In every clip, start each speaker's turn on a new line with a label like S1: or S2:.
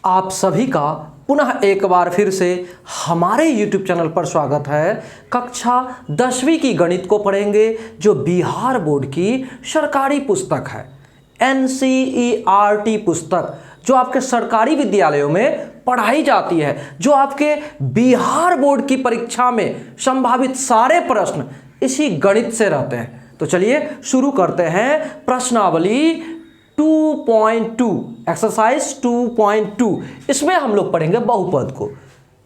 S1: आप सभी का पुनः एक बार फिर से हमारे YouTube चैनल पर स्वागत है। कक्षा 10वीं की गणित को पढ़ेंगे जो बिहार बोर्ड की सरकारी पुस्तक है, NCERT पुस्तक, जो आपके सरकारी विद्यालयों में पढ़ाई जाती है, जो आपके बिहार बोर्ड की परीक्षा में संभावित सारे प्रश्न इसी गणित से रहते हैं। तो चलिए शुरू करते हैं प्रश्नावली 2.2 एक्सरसाइज 2.2। इसमें हम लोग पढ़ेंगे बहुपद को।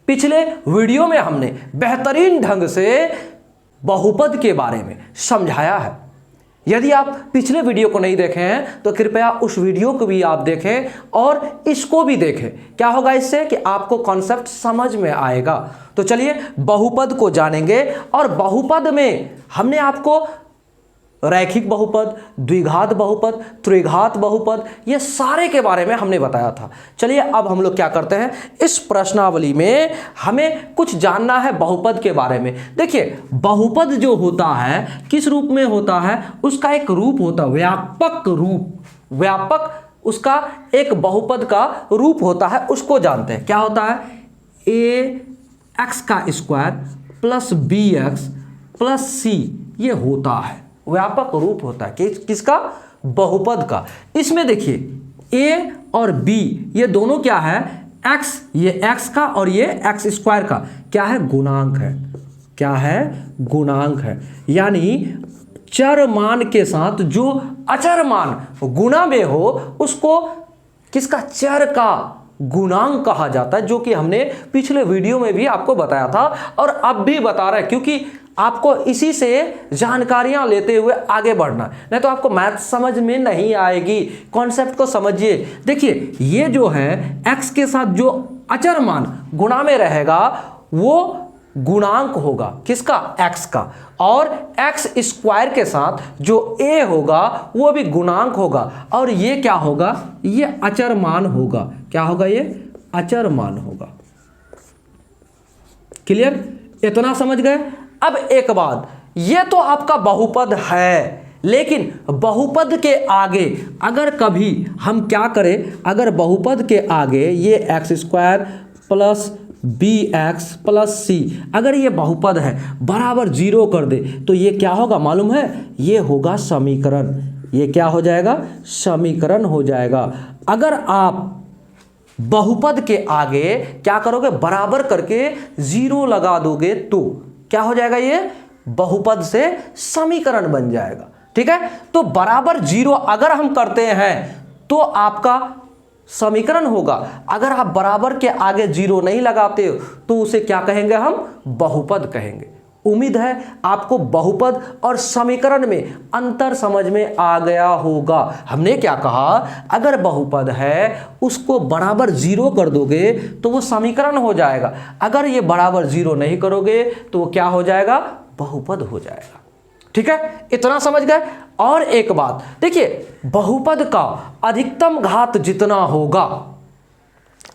S1: पिछले वीडियो में हमने बेहतरीन ढंग से बहुपद के बारे में समझाया है। यदि आप पिछले वीडियो को नहीं देखे हैं तो कृपया उस वीडियो को भी आप देखें और इसको भी देखें। क्या होगा इससे कि आपको कॉन्सेप्ट समझ में आएगा। तो चलिए बहुपद को जानेंगे। और बहुपद में हमने आपको रैखिक बहुपद, द्विघात बहुपद, त्रिघात बहुपद, ये सारे के बारे में हमने बताया था। चलिए अब हम लोग क्या करते हैं, इस प्रश्नावली में हमें कुछ जानना है बहुपद के बारे में। देखिए बहुपद जो होता है किस रूप में होता है, उसका एक रूप होता है व्यापक रूप। व्यापक उसका एक बहुपद का रूप होता है, उसको जानते हैं। क्या होता है, ax का square plus bx plus c, ये होता है व्यापक रूप होता है किसका, बहुपद का। इसमें देखिए a और b ये दोनों क्या है, x, ये x का और ये x स्क्वायर का क्या है, गुणांक है। क्या है, गुणांक है। यानी चर मान के साथ जो अचर मान गुणा में हो उसको किसका, चर का गुणांक कहा जाता है, जो कि हमने पिछले वीडियो में भी आपको बताया था और अब भी बता रहे हैं, क्योंकि आपको इसी से जानकारियां लेते हुए आगे बढ़ना, नहीं तो आपको मैथ समझ में नहीं आएगी। कॉन्सेप्ट को समझिए। देखिए ये जो है x के साथ जो अचर मान गुणा में रहेगा वो गुणांक होगा किसका, x का, और x स्क्वायर के साथ जो a होगा वो भी गुणांक होगा, और ये क्या होगा, ये अचर मान होगा। क्या होगा, ये अचर मान होगा। क्लियर, इतना समझ गए। अब एक बात, ये तो आपका बहुपद है, लेकिन बहुपद के आगे अगर कभी हम क्या करें, अगर बहुपद के आगे ये x square plus bx plus c अगर ये बहुपद है बराबर 0 कर दे तो ये क्या होगा मालूम है, ये होगा समीकरण। ये क्या हो जाएगा, समीकरण हो जाएगा। अगर आप बहुपद के आगे क्या करोगे, बराबर करके 0 लगा दोगे तो क्या हो जाएगा, ये बहुपद से समीकरण बन जाएगा। ठीक है, तो बराबर 0 अगर हम करते हैं तो आपका समीकरण होगा। अगर आप बराबर के आगे 0 नहीं लगाते हो तो उसे क्या कहेंगे, हम बहुपद कहेंगे। उम्मीद है आपको बहुपद और समीकरण में अंतर समझ में आ गया होगा। हमने क्या कहा, अगर बहुपद है उसको बराबर 0 कर दोगे तो वो समीकरण हो जाएगा। अगर ये बराबर 0 नहीं करोगे तो वो क्या हो जाएगा, बहुपद हो जाएगा। ठीक है, इतना समझ गए। और एक बात देखिए, बहुपद का अधिकतम घात जितना होगा,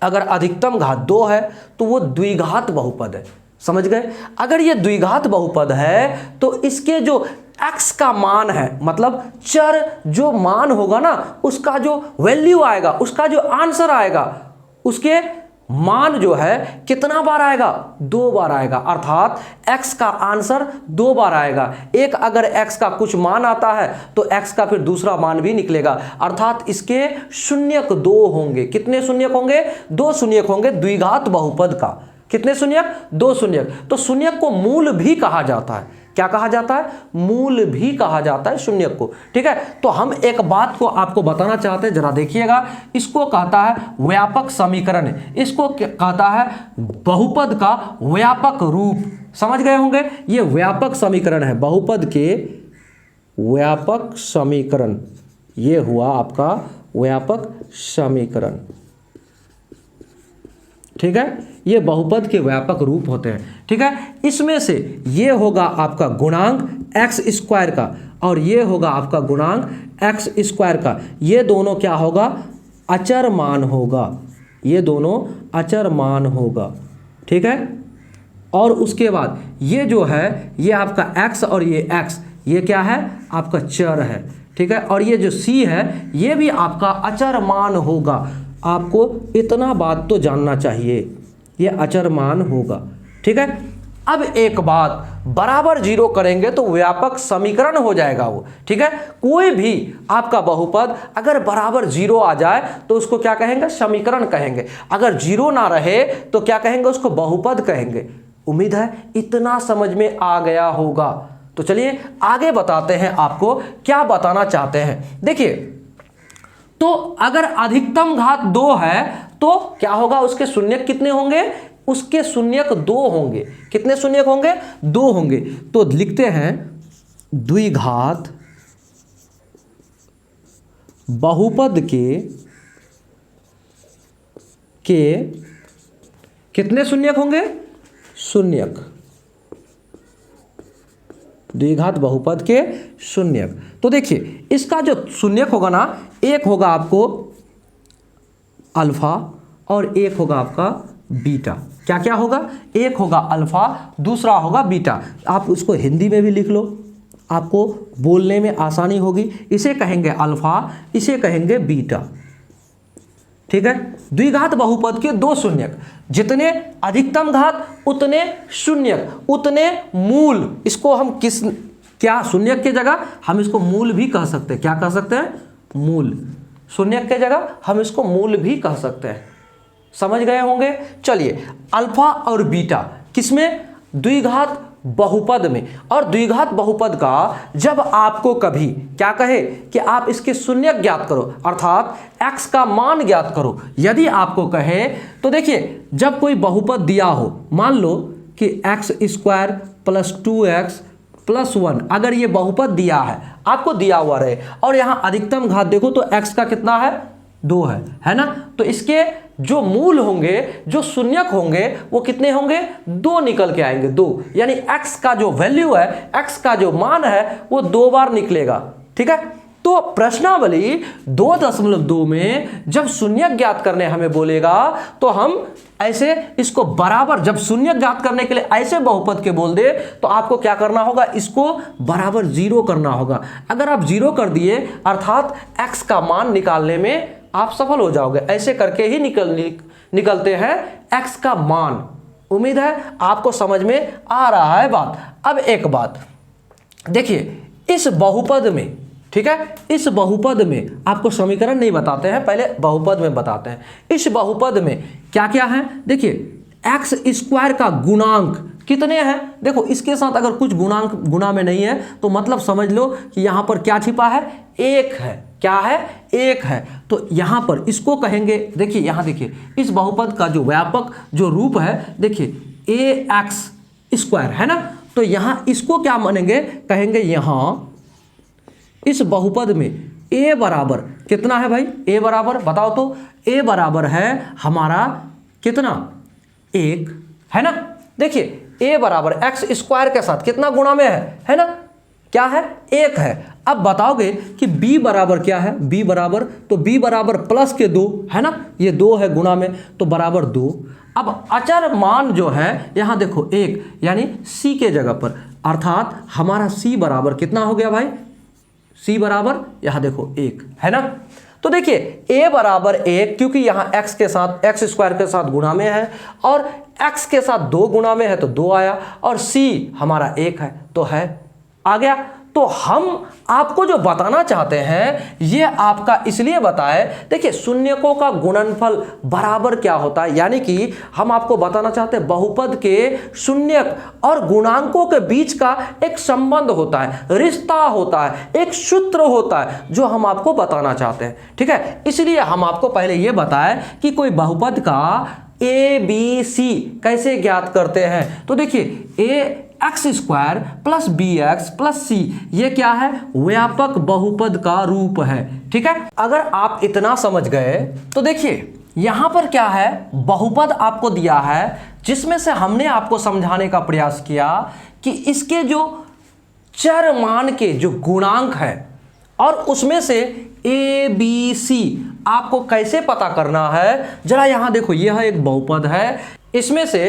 S1: अगर अधिकतम घात 2 है तो वो द्विघात बहुपद है। समझ गए। अगर ये द्विघात बहुपद है तो इसके जो x का मान है, मतलब चर जो मान होगा ना, उसका जो वैल्यू आएगा, उसका जो आंसर आएगा, उसके मान जो है कितना बार आएगा, 2 बार आएगा। अर्थात x का आंसर 2 बार आएगा। एक अगर x का कुछ मान आता है तो x का फिर दूसरा मान भी निकलेगा। अर्थात इसके शून्यक 2 होंगे। कितने शून्यक होंगे, 2 शून्यक होंगे द्विघात बहुपद का। कितने शून्यक, 2 शून्यक। तो शून्यक को मूल भी कहा जाता है। क्या कहा जाता है, मूल भी कहा जाता है शून्यक को। ठीक है, तो हम एक बात को आपको बताना चाहते हैं, जरा देखिएगा। इसको कहता है व्यापक समीकरण, इसको कहता है बहुपद का व्यापक रूप। समझ गए होंगे, ये व्यापक समीकरण है, बहुपद के व्यापक समीकरण। ये हुआ आपका व्यापक समीकरण। ठीक है, ये बहुपद के व्यापक रूप होते हैं। ठीक है, इसमें से ये होगा आपका गुणांक x स्क्वायर का और ये होगा आपका गुणांक x स्क्वायर का। ये दोनों क्या होगा, अचर मान होगा। ये दोनों अचर मान होगा। ठीक है, और उसके बाद ये जो है ये आपका x और ये x, ये क्या है, आपका चर है। ठीक है, और ये जो c है ये भी आपका अचर मान होगा। आपको इतना बात तो जानना चाहिए, ये अचर मान होगा। ठीक है, अब एक बात, बराबर जीरो करेंगे तो व्यापक समीकरण हो जाएगा वो। ठीक है, कोई भी आपका बहुपद अगर बराबर जीरो आ जाए तो उसको क्या कहेंगे? समीकरण कहेंगे। अगर जीरो ना रहे तो क्या कहेंगे? उसको बहुपद कहेंगे। उम्मीद है इतना समझ में आ गया होगा। तो चलिए आगे बताते हैं आपको क्या बताना चाहते हैं। देखिए, तो अगर अधिकतम घात 2 है तो क्या होगा? उसके शून्यक कितने होंगे? उसके शून्यक 2 होंगे। कितने शून्यक होंगे? 2 होंगे। तो लिखते हैं द्विघात बहुपद के कितने शून्यक होंगे? शून्यक। द्विघात बहुपद के शून्यक। तो देखिए इसका जो शून्यक होगा ना, एक होगा आपको अल्फा और एक होगा आपका बीटा। क्या क्या होगा? एक होगा अल्फा, दूसरा होगा बीटा। आप उसको हिंदी में भी लिख लो, आपको बोलने में आसानी होगी। इसे कहेंगे अल्फा, इसे कहेंगे बीटा। ठीक है, द्विघात बहुपद के 2 शून्यक, जितने अधिकतम घात उतने शून्यक, उतने मूल। इसको हम क्या शून्यक की जगह हम इसको मूल भी कह सकते हैं। क्या कह सकते हैं? मूल। शून्यक की जगह हम इसको मूल भी कह सकते हैं। समझ गए होंगे। चलिए, अल्फा और बीटा किसमें? द्विघात बहुपद में। और द्विघात बहुपद का जब आपको कभी क्या कहे कि आप इसके शून्यक ज्ञात करो, अर्थात x का मान ज्ञात करो, यदि आपको कहे तो देखिए, जब कोई बहुपद दिया हो, मान लो कि x² + 2x + 1, अगर ये बहुपद दिया है, आपको दिया हुआ रहे और यहाँ अधिकतम घात देखो तो x का कितना है? 2 है ना? तो इसके जो मूल होंगे, जो शून्यक होंगे, वो कितने होंगे? 2 निकल के आएंगे। 2 यानी x का जो वैल्यू है, x का जो मान है, वो 2 बार निकलेगा। ठीक है, तो प्रश्नावली 2.2 में जब शून्यक ज्ञात करने हमें बोलेगा तो हम ऐसे इसको बराबर, जब शून्यक ज्ञात करने के लिए ऐसे बहुपद के बोल दे तो आपको क्या करना होगा? इसको बराबर जीरो करना होगा। अगर आप जीरो कर दिए अर्थात x का मान निकालने में आप सफल हो जाओगे। ऐसे करके ही निकलते हैं x का मान। उम्मीद है आपको समझ में आ रहा है बात। अब एक बात देखिए, इस बहुपद में, ठीक है, इस बहुपद में आपको समीकरण नहीं बताते हैं, पहले बहुपद में बताते हैं। इस बहुपद में क्या क्या है? देखिए, x² का गुणांक कितने हैं? देखो, इसके साथ अगर कुछ गुणांक गुणा में नहीं है तो मतलब समझ लो कि यहां पर क्या छिपा है? 1 है। क्या है? 1 है। तो यहां पर इसको कहेंगे, देखिए यहां देखिए, इस बहुपद का जो व्यापक जो रूप है, देखिए ax² है ना? तो यहां इसको क्या मानेंगे? कहेंगे यहां इस बहुपद में a बराबर कितना है भाई? a बराबर बताओ तो, a बराबर है हमारा कितना? 1 है ना? देखिए a बराबर x² के साथ कितना गुणा में है ना? क्या है? 1 है। अब बताओगे कि b बराबर क्या है? b बराबर, तो b बराबर प्लस के 2 है ना? ये 2 है गुणा में, तो बराबर 2। अब अचर मान जो है यहां देखो 1, यानी c के जगह पर, अर्थात हमारा c बराबर कितना हो गया भाई? c बराबर यहां देखो 1 है ना? तो देखिए a बराबर 1, क्योंकि यहां x के साथ x² के साथ गुणा में है और x के साथ 2 गुणा में है तो 2 आया, और c हमारा 1 है तो है, आ गया। तो हम आपको जो बताना चाहते हैं ये आपका इसलिए बताए, देखिए शून्यकों का गुणनफल बराबर क्या होता है, यानी कि हम आपको बताना चाहते हैं बहुपद के शून्यक और गुणांकों के बीच का एक संबंध होता है, रिश्ता होता है, एक सूत्र होता है जो हम आपको बताना चाहते हैं। ठीक है, इसलिए हम आपको पहले ये बताएं कि कोई बहुपद का ABC कैसे ज्ञात करते हैं। तो देखिए x² + bx + c, ये क्या है? व्यापक बहुपद का रूप है। ठीक है, अगर आप इतना समझ गए तो देखिए यहां पर क्या है? बहुपद आपको दिया है जिसमें से हमने आपको समझाने का प्रयास किया कि इसके जो चर मान के जो गुणांक है और उसमें से ABC आपको कैसे पता करना है। जरा यहां देखो, यह एक बहुपद है इसमें से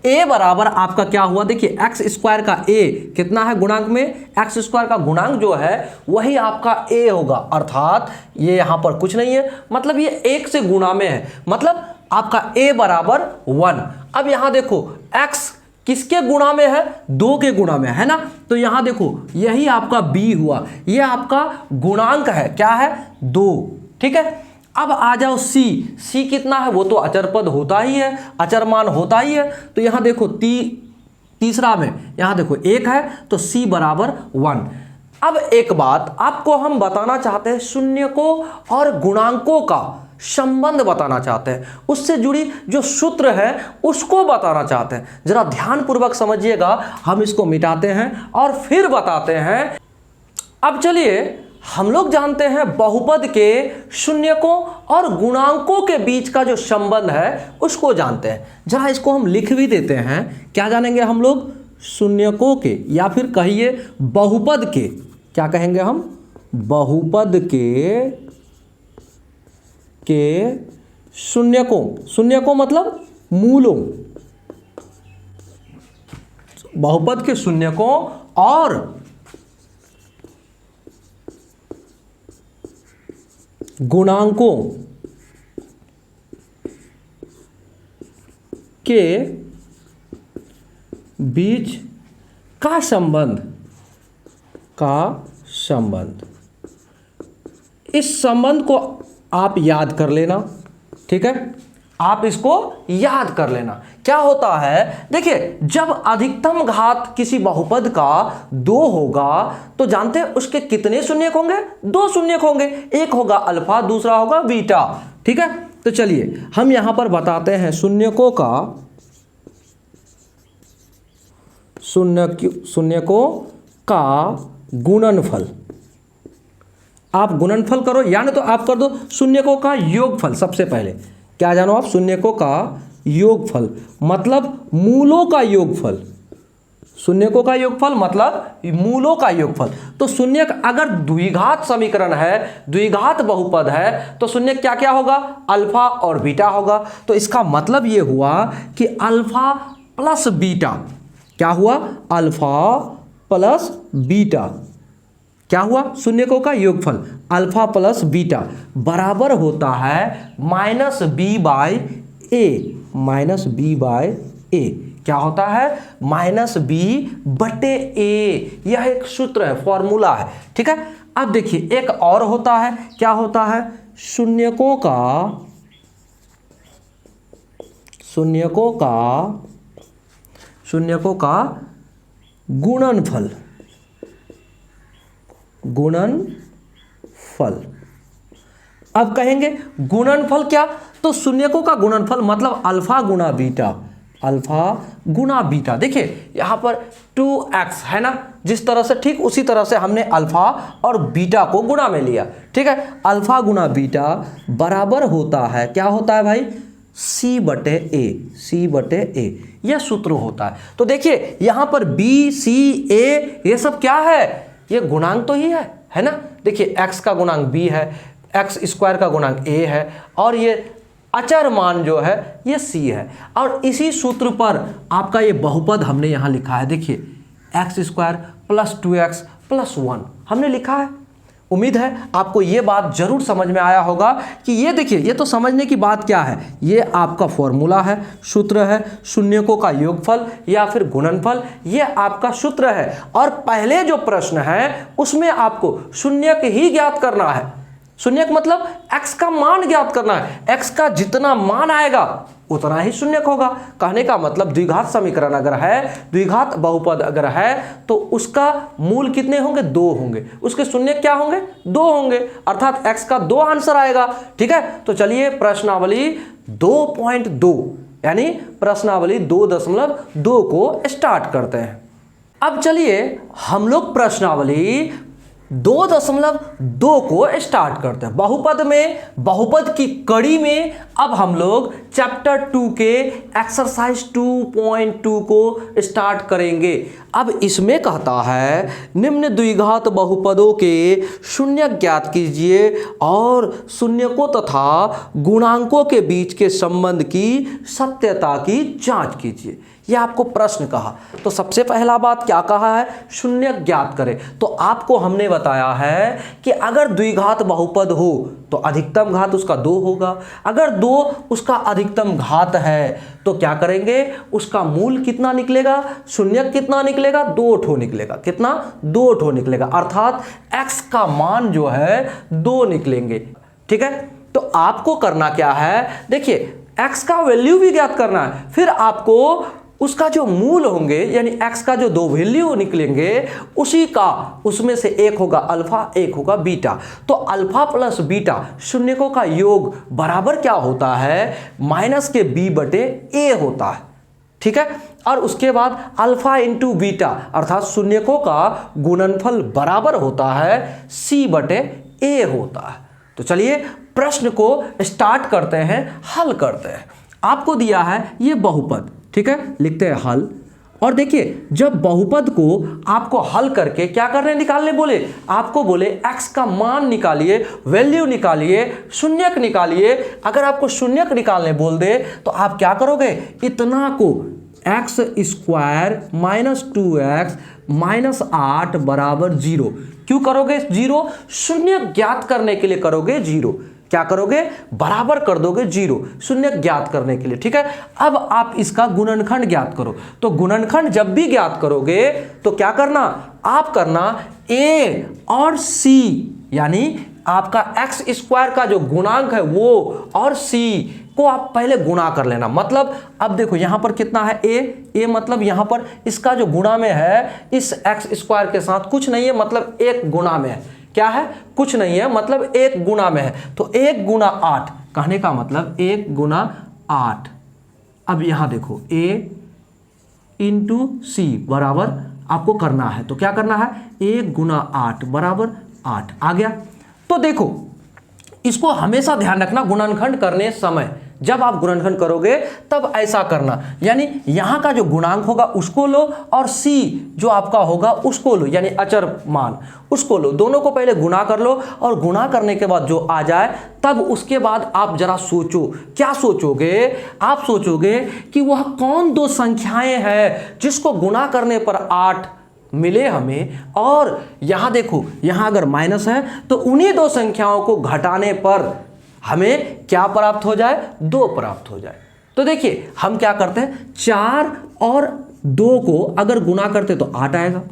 S1: a बराबर आपका क्या हुआ, देखिए एक्स स्क्वायर का a कितना है गुणांक में, एक्स स्क्वायर का गुणांक जो है वही आपका a होगा, अर्थात ये यहां पर कुछ नहीं है, मतलब ये 1 से गुणा में है, मतलब आपका a बराबर 1। अब यहां देखो x किसके गुणा में है, 2 के गुणा में है ना, तो यहां देखो यही आपका b हुआ, ये आपका गुणांक है, क्या है 2, ठीक है। अब आ जाओ c कितना है, वो तो अचर पद होता ही है, अचर मान होता ही है, तो यहां देखो तीसरा में यहां देखो 1 है, तो c बराबर 1। अब एक बात आपको हम बताना चाहते हैं, शून्यकों और गुणांकों का संबंध बताना चाहते हैं, उससे जुड़ी जो सूत्र है उसको बताना चाहते हैं। जरा ध्यानपूर्वक समझिएगा, हम इसको मिटाते हैं और फिर बताते हैं। अब चलिए हम लोग जानते हैं बहुपद के शून्यकों और गुणांकों के बीच का जो संबंध है उसको जानते हैं। जरा इसको हम लिख भी देते हैं, क्या जानेंगे हम लोग, शून्यकों के या फिर कहिए बहुपद के, क्या कहेंगे हम, बहुपद के शून्यकों मतलब मूलों, बहुपद के शून्यकों और गुणांकों के बीच का संबंध इस संबंध को आप याद कर लेना, ठीक है, आप इसको याद कर लेना। क्या होता है, देखिए जब अधिकतम घात किसी बहुपद का 2 होगा तो जानते हैं उसके कितने शून्यक होंगे, 2 शून्यक होंगे, एक होगा अल्फा, दूसरा होगा बीटा, ठीक है। तो चलिए हम यहां पर बताते हैं शून्यकों का गुणनफल। आप गुणनफल करो या नहीं तो आप कर दो शून्यकों का योगफल। सबसे पहले क्या जानो आप, शून्यकों का योगफल मतलब मूलों का योगफल, शून्यकों का योगफल मतलब मूलों का योगफल। तो शून्यक अगर द्विघात समीकरण है, द्विघात बहुपद है, तो शून्यक क्या क्या होगा, अल्फा और बीटा होगा। तो इसका मतलब ये हुआ कि अल्फा प्लस बीटा, क्या हुआ, अल्फा प्लस बीटा, क्या हुआ, शून्यकों का योगफल अल्फा प्लस बीटा बराबर होता है -b/a। क्या होता है, -b/a। यह एक सूत्र है, फॉर्मूला है, ठीक है। अब देखिए एक और होता है, क्या होता है, शून्यकों का गुणनफल। अब कहेंगे गुणनफल क्या, तो शून्यकों का गुणनफल मतलब अल्फा गुणा बीटा। देखिए यहां पर 2x है ना, जिस तरह से ठीक उसी तरह से हमने अल्फा और बीटा को गुणा में लिया, ठीक है। अल्फा गुणा बीटा बराबर होता है, क्या होता है भाई, c/a। यह सूत्र होता है। तो देखिए यहां पर b, c, a ये सब क्या है, ये गुणांक तो ही है ना। देखिए x का गुणांक b है, एक्स स्क्वायर का गुणांक a है, और ये अचर मान जो है ये c है। और इसी सूत्र पर आपका ये बहुपद हमने यहां लिखा है, देखिए x square plus 2x plus 1 हमने लिखा है। उम्मीद है आपको ये बात जरूर समझ में आया होगा कि ये देखिए, ये तो समझने की बात क्या है, ये आपका फॉर्मूला है, सूत्र है, शून्यकों का योगफल या फिर गुणनफल, ये आपका सूत्र है। और पहले जो प्रश्न है उसमें आपको शून्यक ही ज्ञात करना है। शून्यक मतलब x का मान ज्ञात करना है, x का जितना मान आएगा उतना ही शून्यक होगा। कहने का मतलब द्विघात समीकरण अगर है, द्विघात बहुपद अगर है, तो उसका मूल कितने होंगे, 2 होंगे, उसके शून्यक क्या होंगे, 2 होंगे, अर्थात x का 2 आंसर आएगा, ठीक है। तो चलिए प्रश्नावली 2.2 यानी प्रश्नावली 2.2 को स्टार्ट करते हैं। अब चलिए हम लोग प्रश्नावली 2.2 को स्टार्ट करते हैं। बहुपद में, बहुपद की कड़ी में अब हम लोग चैप्टर 2 के एक्सरसाइज 2.2 को स्टार्ट करेंगे। अब इसमें कहता है निम्न द्विघात बहुपदों के शून्य ज्ञात कीजिए और शून्यकों तथा गुणांकों के बीच के संबंध की सत्यता की जांच कीजिए। यह आपको प्रश्न कहा, तो सबसे पहला बात क्या कहा है, शून्य ज्ञात करें। तो आपको हमने बताया है कि अगर द्विघात बहुपद हो तो अधिकतम घात उसका 2 होगा। अगर 2 उसका अधिकतम घात है तो क्या करेंगे, उसका मूल कितना निकलेगा, शून्य कितना निकलेगा, 2 ठो निकलेगा। कितना, 2 ठो निकलेगा, अर्थात x का मान जो है 2 निकलेंगे। ठीक है, तो आपको करना क्या है, देखिए x का वैल्यू भी ज्ञात करना है, फिर आपको उसका जो मूल होंगे यानी x का जो 2 वैल्यू निकलेंगे उसी का, उसमें से एक होगा अल्फा, एक होगा बीटा। तो अल्फा प्लस बीटा शून्यकों का योग बराबर क्या होता है, माइनस के b बटे a होता है। ठीक है, और उसके बाद अल्फा इंटू बीटा अर्थात शून्यकों का गुणनफल बराबर होता है c बटे a होता है। तो चलिए प्रश्न को स्टार्ट करते हैं, हल करते हैं। आपको दिया है ये बहुपद, ठीक है, लिखते हैं हल। और देखिए जब बहुपद को आपको हल करके क्या करने, निकालने बोले, आपको बोले x का मान निकालिए, वैल्यू निकालिए, शून्यक निकालिए। अगर आपको शून्यक निकालने बोल दे तो आप क्या करोगे, इतना को x square minus 2x minus 8 बराबर 0 क्यों करोगे, 0 शून्य ज्ञात करने के लिए करोगे 0। क्या करोगे, बराबर कर दोगे 0 शून्य ज्ञात करने के लिए। ठीक है, अब आप इसका गुणनखंड ज्ञात करो। तो गुणनखंड जब भी ज्ञात करोगे तो क्या करना, आप करना a और c यानी आपका x स्क्वायर का जो गुणांक है वो और c को आप पहले गुणा कर लेना। मतलब अब देखो यहां पर कितना है a मतलब यहां पर इसका जो गुणा में है इस x स्क्वायर के साथ कुछ नहीं है, मतलब 1 गुणा में है। क्या है, कुछ नहीं है, मतलब 1 गुणा में है। तो 1 गुणा 8 कहने का मतलब 1 गुणा 8। अब यहां देखो a इंटू c बराबर आपको करना है, तो क्या करना है, 1 गुणा 8 बराबर 8 आ गया। तो देखो इसको हमेशा ध्यान रखना, गुणनखंड करने समय जब आप गुणनखंड करोगे तब ऐसा करना, यानी यहां का जो गुणांक होगा उसको लो और c जो आपका होगा उसको लो, यानी अचर मान उसको लो। दोनों को पहले गुणा कर लो और गुणा करने के बाद जो आ जाए तब उसके बाद आप जरा सोचो। क्या सोचोगे, आप सोचोगे कि वह कौन 2 संख्याएं हैं जिसको गुणा करने पर 8 मिले हमें, और यहां देखो यहां अगर माइनस है तो उन्हीं 2 संख्याओं को घटाने पर हमें क्या प्राप्त हो जाए, 2 प्राप्त हो जाए। तो देखिए हम क्या करते हैं, 4 और 2 को अगर गुणा करते तो 8 आएगा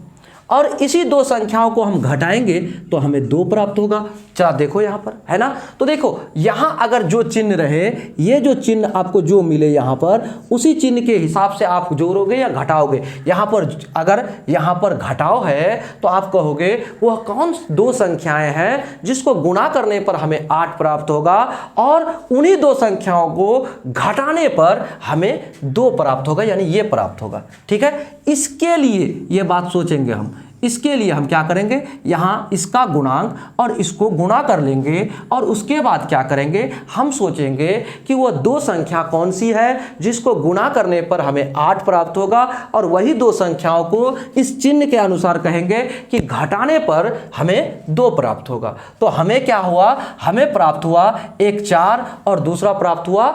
S1: और इसी 2 संख्याओं को हम घटाएंगे तो हमें 2 प्राप्त होगा। चला देखो यहां पर है ना, तो देखो यहां अगर जो चिन्ह रहे, ये जो चिन्ह आपको जो मिले यहां पर, उसी चिन्ह के हिसाब से आप जोड़ोगे या घटाओगे। यहां पर अगर यहां पर घटाव है तो आप कहोगे वह कौन 2 संख्याएं हैं जिसको गुणा करने पर हमें 8 प्राप्त होगा और उन्हीं 2 संख्याओं को घटाने पर हमें 2 प्राप्त होगा, यानी ये प्राप्त होगा। ठीक है, इसके लिए ये बात सोचेंगे हम। इसके लिए हम क्या करेंगे, यहाँ इसका गुणांक और इसको गुणा कर लेंगे और उसके बाद क्या करेंगे, हम सोचेंगे कि वो 2 संख्या कौन सी है जिसको गुणा करने पर हमें 8 प्राप्त होगा और वही 2 संख्याओं को इस चिन्ह के अनुसार कहेंगे कि घटाने पर हमें 2 प्राप्त होगा। तो हमें क्या हुआ, हमें प्राप्त हुआ एक 4 और दूसरा प्राप्त हुआ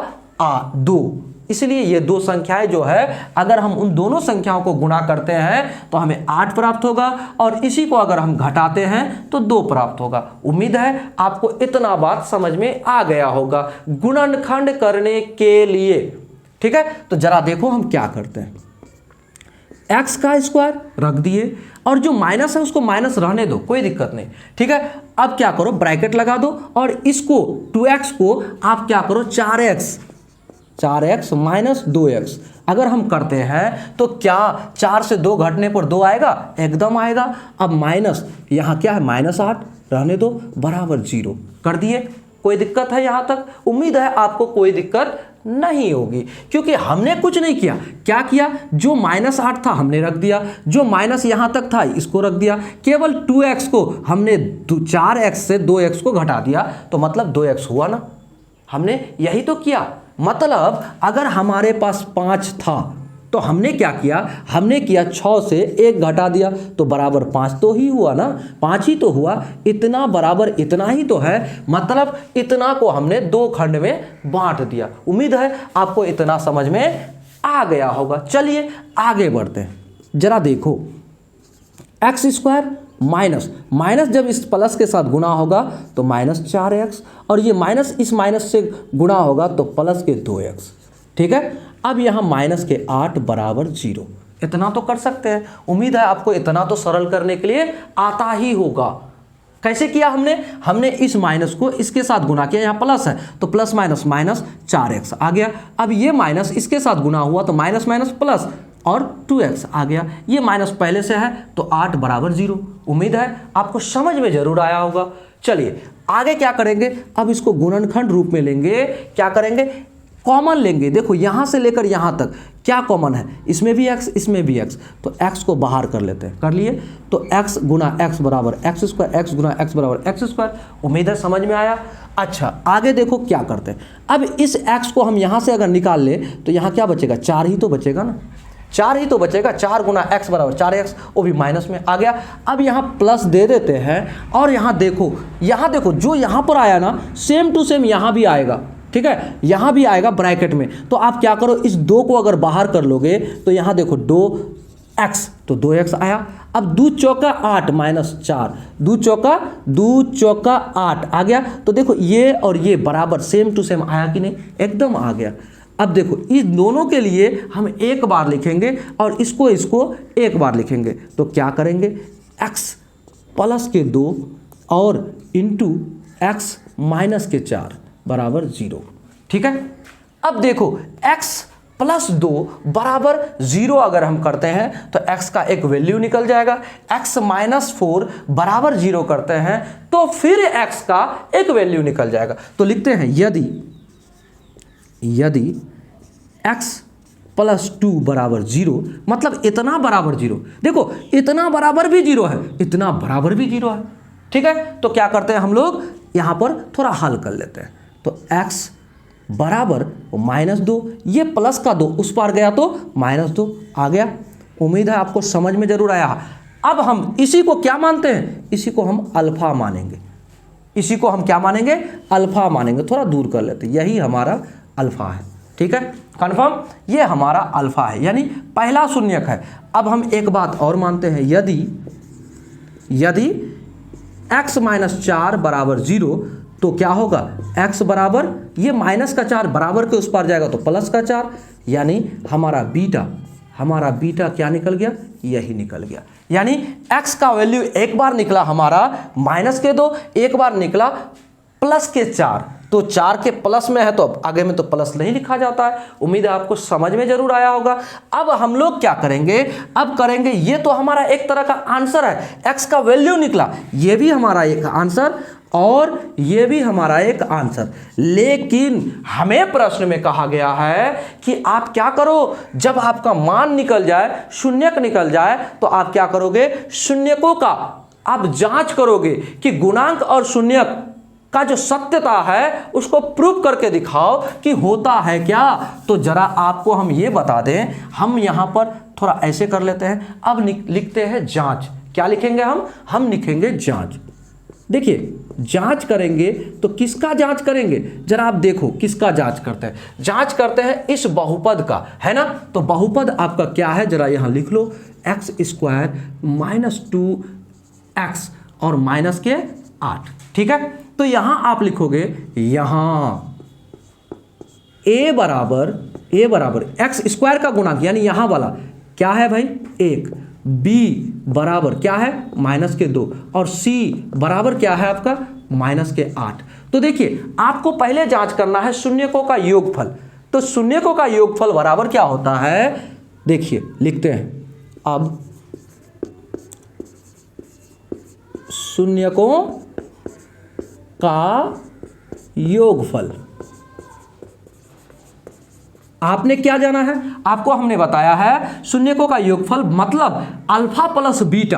S1: 2। इसलिए ये 2 संख्याएं जो है अगर हम उन दोनों संख्याओं को गुणा करते हैं तो हमें 8 प्राप्त होगा और इसी को अगर हम घटाते हैं तो 2 प्राप्त होगा। उम्मीद है आपको इतना बात समझ में आ गया होगा गुणनखंड करने के लिए। ठीक है, तो जरा देखो हम क्या करते हैं, x का स्क्वायर रख दिए और जो माइनस है उसको माइनस रहने दो, कोई दिक्कत नहीं। ठीक है, अब क्या करो, ब्रैकेट लगा दो और इसको 2x को आप क्या करो, 4x माइनस 2x अगर हम करते हैं तो क्या 4 से 2 घटने पर 2 आएगा, एकदम आएगा। अब माइनस यहाँ क्या है, -8 रहने दो बराबर 0 कर दिए। कोई दिक्कत है यहाँ तक? उम्मीद है आपको कोई दिक्कत नहीं होगी, क्योंकि हमने कुछ नहीं किया। क्या किया, जो -8 था हमने रख दिया, जो माइनस यहाँ तक था इसको रख दिया, केवल 2x को हमने 4x से 2x को घटा दिया, तो मतलब 2x हुआ ना। हमने यही तो किया। मतलब अगर हमारे पास 5 था तो हमने क्या किया, हमने किया 6 से 1 घटा दिया तो बराबर 5 तो ही हुआ ना, 5 ही तो हुआ। इतना बराबर इतना ही तो है, मतलब इतना को हमने 2 खंड में बांट दिया। उम्मीद है आपको इतना समझ में आ गया होगा। चलिए आगे बढ़ते हैं। जरा देखो, x² माइनस जब इस प्लस के साथ गुणा होगा तो -4x, और ये माइनस इस माइनस से गुणा होगा तो प्लस के 2x। ठीक है, अब यहाँ -8 बराबर 0। इतना तो कर सकते हैं। उम्मीद है आपको इतना तो सरल करने के लिए आता ही होगा। कैसे किया हमने इस माइनस को इसके साथ गुणा किया, यहाँ प्लस है तो प्लस माइनस -4x आ गया। अब ये माइनस इसके साथ गुणा हुआ तो माइनस माइनस प्लस और 2x आ गया। ये माइनस पहले से है तो 8 बराबर 0। उम्मीद है आपको समझ में जरूर आया होगा। चलिए आगे क्या करेंगे, अब इसको गुणनखंड रूप में लेंगे। क्या करेंगे, कॉमन लेंगे। देखो यहाँ से लेकर यहाँ तक क्या कॉमन है, इसमें भी x इसमें भी x, तो x को बाहर कर लेते हैं। कर लिए तो x गुना x बराबर x², x गुना x बराबर x²। उम्मीद है समझ में आया। अच्छा आगे देखो क्या करते हैं। अब इस x को हम यहाँ से अगर निकाल ले तो यहाँ क्या बचेगा, 4 ही तो बचेगा ना, 4 ही तो बचेगा। 4 गुना x बराबर 4x, वो भी माइनस में आ गया। अब यहाँ प्लस दे देते हैं और यहाँ देखो जो यहाँ पर आया ना सेम टू सेम यहाँ भी आएगा। ठीक है, यहाँ भी आएगा ब्रैकेट में। तो आप क्या करो, इस 2 को अगर बाहर कर लोगे तो यहाँ देखो 2x तो 2x आया। अब 2 चौका 8 -4, 2 चौका 8 आ गया। तो देखो ये और ये बराबर सेम टू सेम आया कि नहीं, एकदम आ गया। अब देखो इस दोनों के लिए हम एक बार लिखेंगे और इसको एक बार लिखेंगे। तो क्या करेंगे, x प्लस के 2 और इंटू x माइनस के 4 बराबर 0। ठीक है, अब देखो x प्लस 2 बराबर 0 अगर हम करते हैं तो x का एक वैल्यू निकल जाएगा। x माइनस 4 बराबर 0 करते हैं तो फिर x का एक वैल्यू निकल जाएगा। तो लिखते हैं यदि x प्लस 2 बराबर 0, मतलब इतना बराबर 0। देखो इतना बराबर भी 0 है, इतना बराबर भी 0 है। ठीक है, तो क्या करते हैं हम लोग यहाँ पर थोड़ा हल कर लेते हैं। तो x बराबर -2, ये प्लस का 2 उस पार गया तो -2 आ गया। उम्मीद है आपको समझ में जरूर आया। अब हम इसी को क्या मानते हैं, इसी को हम अल्फा मानेंगे। इसी को हम क्या मानेंगे, अल्फा मानेंगे। थोड़ा दूर कर लेते हैं, यही हमारा अल्फा है। ठीक है, कन्फर्म, ये हमारा अल्फा है, यानी पहला शून्यक है। अब हम एक बात और मानते हैं, यदि x माइनस 4 बराबर 0 तो क्या होगा, x बराबर ये माइनस का 4 बराबर के उस पार जाएगा तो प्लस का 4, यानी हमारा बीटा क्या निकल गया, यही निकल गया। यानी x का वैल्यू एक बार निकला हमारा -2, एक बार निकला +4। तो 4 के प्लस में है तो अब आगे में तो प्लस नहीं लिखा जाता है। उम्मीद है आपको समझ में जरूर आया होगा। अब हम लोग क्या करेंगे, अब करेंगे, ये तो हमारा एक तरह का आंसर है, x का वैल्यू निकला, ये भी हमारा एक आंसर और ये भी हमारा एक आंसर। लेकिन हमें प्रश्न में कहा गया है कि आप क्या करो, जब आपका मान निकल जाए, शून्यक निकल जाए, तो आप क्या करोगे, शून्यकों का आप जांच करोगे कि गुणांक और शून्यक का जो सत्यता है उसको प्रूव करके दिखाओ कि होता है क्या। तो जरा आपको हम ये बता दें, हम यहां पर थोड़ा ऐसे कर लेते हैं। अब लिखते हैं जांच। क्या लिखेंगे हम लिखेंगे जांच। देखिए जांच करेंगे तो किसका जांच करेंगे, जरा आप देखो किसका जांच करते हैं। जांच करते हैं इस बहुपद का, है ना। तो बहुपद आपका क्या है, जरा यहां लिख लो, x² -2x और माइनस के 8। ठीक है, तो यहां आप लिखोगे, यहां a बराबर x² का गुणांक, यानी यहां वाला क्या है भाई 1, b बराबर क्या है -2 और c बराबर क्या है आपका -8। तो देखिए आपको पहले जांच करना है शून्यकों का योगफल। तो शून्यकों का योगफल बराबर क्या होता है, देखिए लिखते हैं। अब शून्यकों का योगफल, आपने क्या जाना है, आपको हमने बताया है शून्यकों का योगफल मतलब alpha plus beta,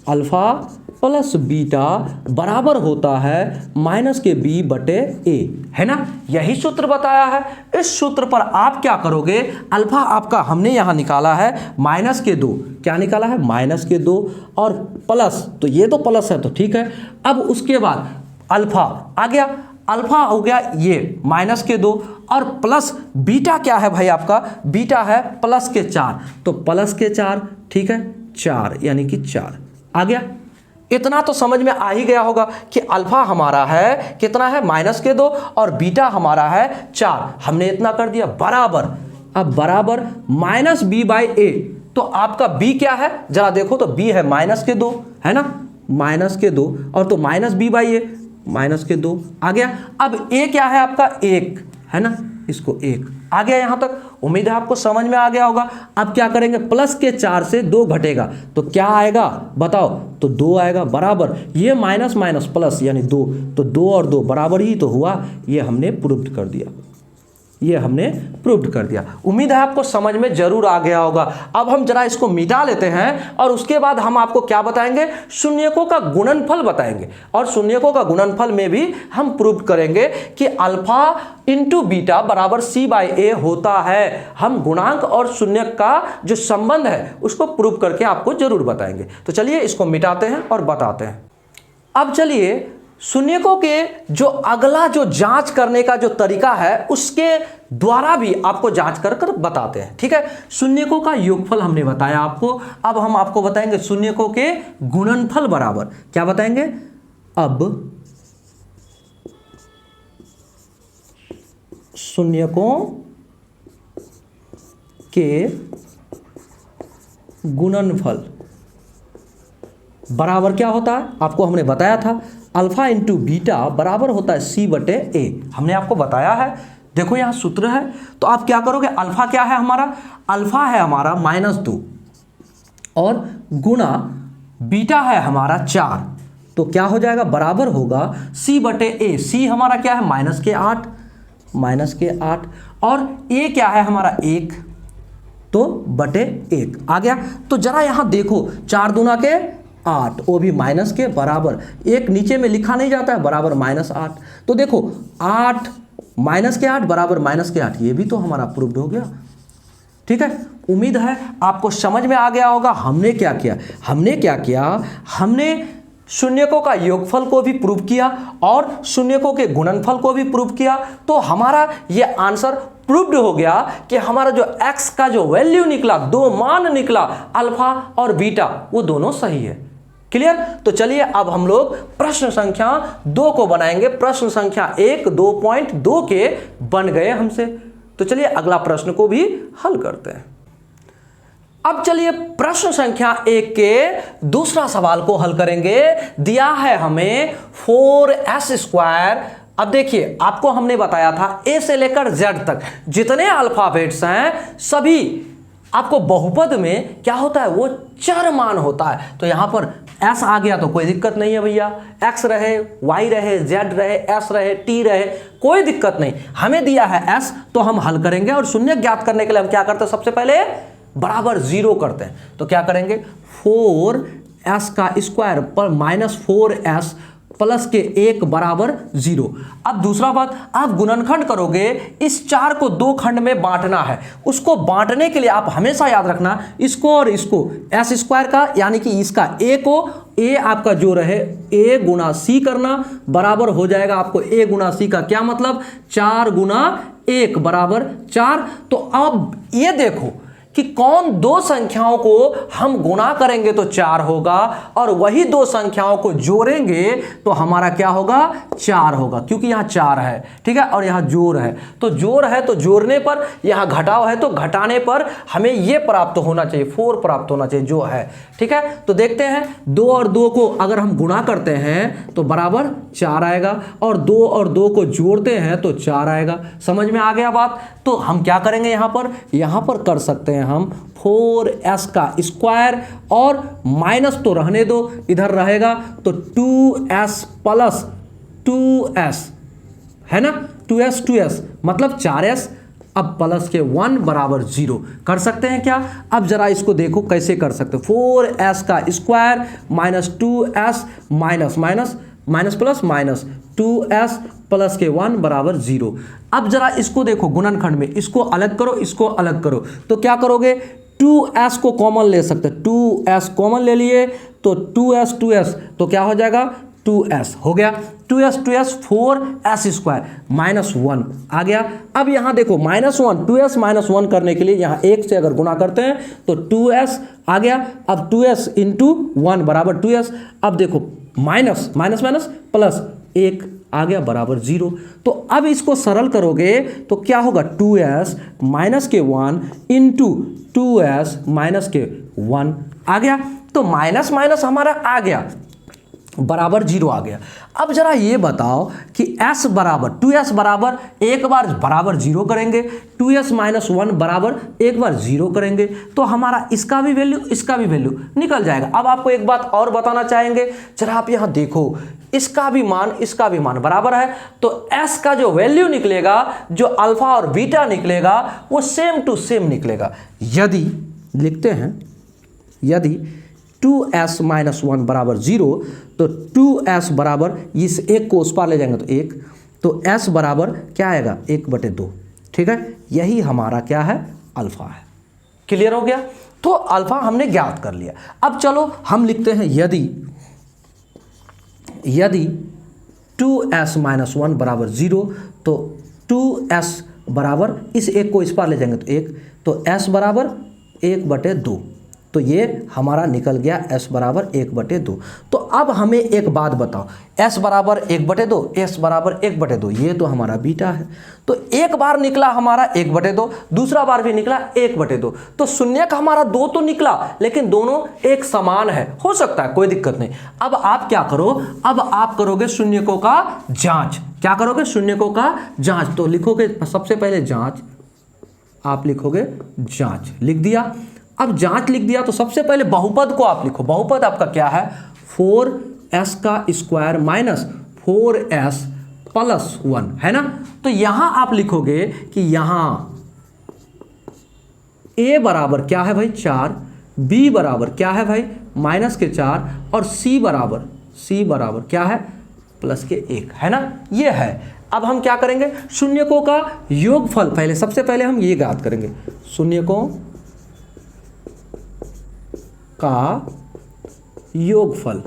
S1: alpha plus beta बराबर होता है माइनस के बी बटे ए, है ना, यही सूत्र बताया है। इस सूत्र पर आप क्या करोगे, अल्फा आपका हमने यहाँ निकाला है माइनस के 2, क्या निकाला है माइनस के 2 और प्लस, तो ये तो प्लस है तो ठीक है। अब उसके बाद अल्फा आ गया, अल्फा हो गया ये माइनस के 2 और प्लस बीटा क्या है भाई आपका, बीटा है प्लस के 4, तो प्लस के 4 ठीक है 4 यानी कि 4 आ गया। इतना तो समझ में आ ही गया होगा कि अल्फा हमारा है कितना है माइनस के 2 और बीटा हमारा है 4, हमने इतना कर दिया बराबर। अब बराबर माइनस बी बाई ए, तो आपका बी क्या है जरा देखो, तो बी है माइनस के 2 है ना, माइनस के 2 और तो minus B by A minus के 2 आ गया। अब ए क्या है आपका 1 है ना, इसको 1 आ गया यहाँ तक, उम्मीद है आपको समझ में आ गया होगा। अब क्या करेंगे, प्लस के 4 से 2 घटेगा तो क्या आएगा बताओ, तो 2 आएगा बराबर, ये माइनस माइनस प्लस यानी 2, तो 2 और 2 बराबर ही तो हुआ, ये हमने प्रूव्ड कर दिया, ये हमने प्रूव्ड कर दिया। उम्मीद है आपको समझ में जरूर आ गया होगा। अब हम जरा इसको मिटा लेते हैं और उसके बाद हम आपको क्या बताएंगे, शून्यकों का गुणनफल बताएंगे, और शून्यकों का गुणनफल में भी हम प्रूव करेंगे कि अल्फा इंटू बीटा बराबर सी बाई ए होता है। हम गुणांक और शून्यक का जो संबंध है उसको प्रूव करके आपको जरूर बताएंगे। तो चलिए इसको मिटाते हैं और बताते हैं। अब चलिए शून्यकों के जो अगला जो जांच करने का जो तरीका है उसके द्वारा भी आपको जांच कर कर बताते हैं, ठीक है। शून्यकों का योगफल हमने बताया आपको, अब हम आपको बताएंगे शून्यकों के गुणनफल बराबर, क्या बताएंगे, अब शून्यकों के गुणनफल बराबर क्या होता है, आपको हमने बताया था अल्फा इंटू बीटा बराबर होता है सी बटे ए, हमने आपको बताया है। देखो यहाँ सूत्र है, तो आप क्या करोगे, अल्फा क्या है हमारा, अल्फा है हमारा -2 और गुणा बीटा है हमारा 4, तो क्या हो जाएगा बराबर होगा सी बटे ए, सी हमारा क्या है -8 और ए क्या है हमारा 1, तो बटे 1 आ गया। तो जरा यहाँ देखो 4 दूना के 8, वो भी माइनस के बराबर, एक नीचे में लिखा नहीं जाता है बराबर -8, तो देखो 8 माइनस के 8 बराबर माइनस के 8, ये भी तो हमारा प्रूव्ड हो गया, ठीक है। उम्मीद है आपको समझ में आ गया होगा। हमने क्या किया, हमने शून्यकों का योगफल को भी प्रूव किया और शून्यकों के गुणनफल को भी प्रूव किया, तो हमारा ये आंसर प्रूव्ड हो गया कि हमारा जो x का जो वैल्यू निकला, 2 मान निकला अल्फा और बीटा, वो दोनों सही है। क्लियर। तो चलिए अब हम लोग प्रश्न संख्या 2 को बनाएंगे। प्रश्न संख्या 1 2.2 के बन गए हमसे, तो चलिए अगला प्रश्न को भी हल करते हैं। अब चलिए प्रश्न संख्या 1 के दूसरा सवाल को हल करेंगे। दिया है हमें 4s²। अब देखिए आपको हमने बताया था a से लेकर z तक जितने अल्फाबेट्स हैं सभी आपको बहुपद में क्या होता है, वो चर मान होता है। तो यहां पर s आ गया तो कोई दिक्कत नहीं है भैया, x रहे, y रहे, z रहे, s रहे, t रहे, कोई दिक्कत नहीं। हमें दिया है s, तो हम हल करेंगे और शून्य ज्ञात करने के लिए हम क्या करते हैं, सबसे पहले बराबर 0 करते हैं। तो क्या करेंगे, 4s² पर -4s प्लस के 1 बराबर 0। अब दूसरा बात, आप गुणनखंड करोगे, इस 4 को 2 खंड में बांटना है। उसको बांटने के लिए आप हमेशा याद रखना इसको और इसको, s² का यानी कि इसका a को, a आपका जो रहे a गुना c करना बराबर हो जाएगा आपको a गुना c का क्या मतलब, 4 गुना 1 बराबर 4। तो अब ये देखो कि कौन दो संख्याओं को हम गुणा करेंगे तो 4 होगा और वही दो संख्याओं को जोड़ेंगे तो हमारा क्या होगा, 4 होगा, क्योंकि यहाँ 4 है, ठीक है, और यहाँ जोड़ है। तो जोड़ है तो जोड़ने पर, यहाँ घटाव है तो घटाने पर हमें ये प्राप्त होना चाहिए, 4 प्राप्त होना चाहिए जो है, ठीक है। तो देखते हैं 2 और 2 को अगर हम गुणा करते हैं तो बराबर 4 आएगा और 2 और 2 को जोड़ते हैं तो 4 आएगा। समझ में आ गया बात। तो हम क्या करेंगे, यहाँ पर कर सकते हैं हम 4s² और माइनस तो रहने दो, इधर रहेगा तो 2s प्लस 2s है ना, 2s मतलब 4s अब प्लस के 1 बराबर 0 कर सकते हैं क्या? अब जरा इसको देखो कैसे कर सकते हो। 4s का square minus 2s minus minus minus plus minus 2s plus के 1 बराबर 0। अब जरा इसको देखो गुणनखंड में, इसको अलग करो, इसको अलग करो, तो क्या करोगे? 2s को कॉमन ले सकते, 2s कॉमन ले लिए तो 2s तो क्या हो जाएगा? 2s हो गया, 2s 4s स्क्वायर माइनस 1 आ गया। अब यहाँ देखो -1 2s माइनस 1 करने के लिए यहाँ 1 से अगर गुणा करते हैं तो 2s आ गया। अब 2s इंटू 1 बराबर 2s। अब देखो माइनस माइनस माइनस प्लस 1 आ गया बराबर 0। तो अब इसको सरल करोगे तो क्या होगा? 2s माइनस के 1 इंटू 2s माइनस के 1 आ गया। तो माइनस माइनस हमारा आ गया बराबर 0 आ गया। अब जरा ये बताओ कि s बराबर 2s बराबर एक बार बराबर 0 करेंगे, 2s माइनस 1 बराबर एक बार 0 करेंगे, तो हमारा इसका भी वैल्यू इसका भी वैल्यू निकल जाएगा। अब आपको एक बात और बताना चाहेंगे, जरा आप यहाँ देखो, इसका भी मान बराबर है, तो s का जो वैल्यू निकलेगा, जो अल्फा और बीटा निकलेगा, वो सेम टू सेम निकलेगा। यदि लिखते हैं, यदि 2s माइनस 1 बराबर 0, तो 2s बराबर इस एक को उस पार ले जाएंगे तो 1, तो s बराबर क्या आएगा? 1/2। ठीक है, यही हमारा क्या है? अल्फा है। क्लियर हो गया? तो अल्फा हमने ज्ञात कर लिया। अब चलो हम लिखते हैं, यदि 2s माइनस 1 बराबर 0, तो 2s बराबर इस एक को इस पार ले जाएंगे तो 1, तो s बराबर 1/2। तो ये हमारा निकल गया s बराबर 1/2। तो अब हमें एक बात बताओ, s बराबर 1/2, s बराबर 1/2, ये तो हमारा बीटा है। तो एक बार निकला हमारा 1/2, दूसरा बार भी निकला 1/2, तो शून्य का हमारा 2 तो निकला, लेकिन दोनों एक समान है, हो सकता है, कोई दिक्कत नहीं। अब आप क्या करो? अब आप करोगे शून्यकों का जांच। क्या करोगे? शून्यकों का जांच। तो लिखोगे सबसे पहले जांच, आप लिखोगे जांच, लिख दिया। अब जांच लिख दिया तो सबसे पहले बहुपद को आप लिखो। बहुपद आपका क्या है? 4s का स्क्वायर माइनस 4s प्लस 1 है ना। तो यहां आप लिखोगे कि यहां a बराबर क्या है भाई? 4, b बराबर क्या है भाई? माइनस के 4, और c बराबर क्या है? प्लस के 1 है ना। ये है। अब हम क्या करेंगे? शून्यकों का योगफल, सबसे पहले हम ये ज्ञात करेंगे, शून्यकों का योगफल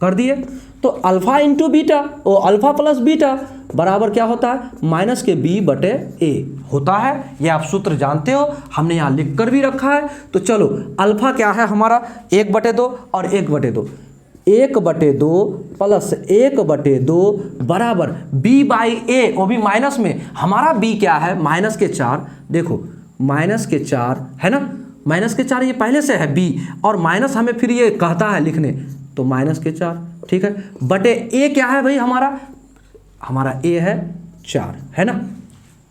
S1: कर दिए। तो अल्फा इंटू बीटा, ओ अल्फा प्लस बीटा बराबर क्या होता है? माइनस के b/a होता है। ये आप सूत्र जानते हो, हमने यहाँ लिख कर भी रखा है। तो चलो, अल्फा क्या है हमारा? 1/2 और 1/2, 1/2 प्लस 1/2 बराबर b/a, वो भी माइनस में। हमारा b क्या है? माइनस के 4। देखो माइनस के 4 है ना, माइनस के 4 ये पहले से है b, और माइनस हमें फिर ये कहता है लिखने, तो माइनस के 4। ठीक है, बटे a क्या है भाई? हमारा a है 4 है ना।